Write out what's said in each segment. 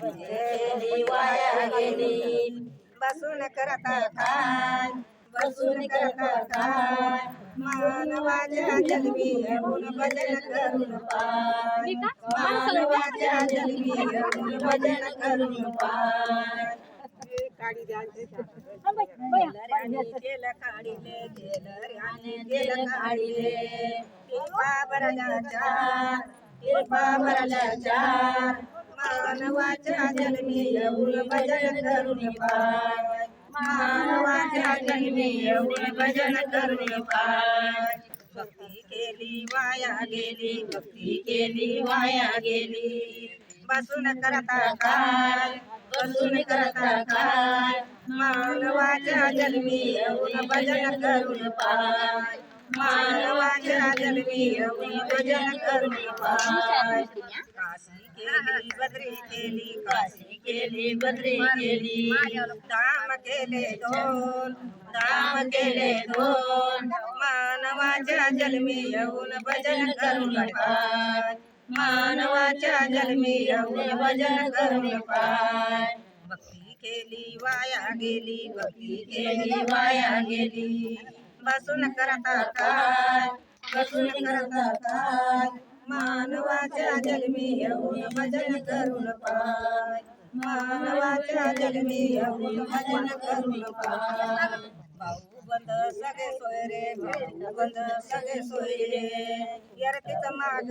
गेली वाया गेली बसून करता काय बसून करता काय मानवाच्या जन्मी येऊन भजन करून पाय मानवाच्या जन्मी येऊन भजन करून पाय केलं काढिले केलं काढिले मानवाच्या जन्मी येऊन भजन करून पाय मानवाच्या जन्मी येऊन भजन करून पाय भक्ती केली वाया गेली भक्ती केली वाया गेली बसून करता काय बसून करता काय मानवाच्या जन्मी येऊन भजन करून पाय मानवाच्या जन्मी येऊन भजन करून पाय काशी केली बद्री केली काशी केली बद्री केली धाम केले दोन मानवाच्या जन्मी येऊन भजन करून पाय मानवाच्या जन्मी येऊन भजन करून पाय भक्ती केली वाया गेली भक्ती केली वाया गेली बसून करता काय बसून करता काय मानवाच्या जन्मी येऊन भजन करून पाय मानवाच्या जन्मी येऊन भजन करून पाय भाऊ बंद सगळे सोय रे भाऊ बंद सगळे सोय रे यरतीच माग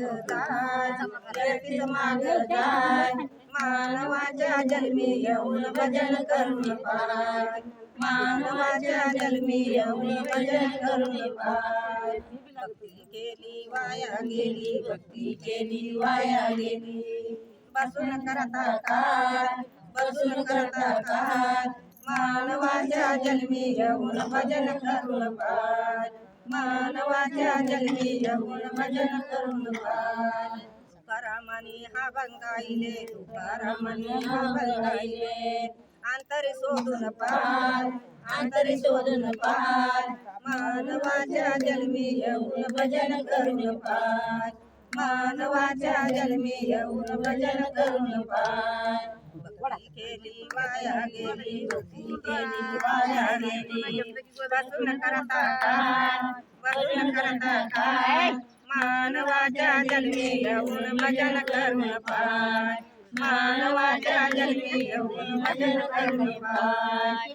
जाय मानवाच्या जन्मी येऊन भजन करून पाय मानवाच्या जन्मी येऊन भजन करून पाय भक्ती केली वाया गेली भक्ती केली वाया गेली बसून करता काय बसून करता काय मानवाच्या जन्मी येऊन भजन करून पाय मानवाच्या जन्मी येऊन भजन करून पाय तुकारामानी हा भंगाईले तुकारामानी हा भंगाईले अंतरी शोधून पाय अंतरी शोधून पाय मानवाच्या जन्मी येऊन भजन करून पाय मानवाच्या जन्मी येऊन भजन करून पाय भक्ती केली वाया गेली भक्ती केली वाया गेली बसून करता काय बसून करता काय मानवाच्या जन्मी येऊन भजन करून पाय मानवाच्या जन्मी येऊन भजन करून पाय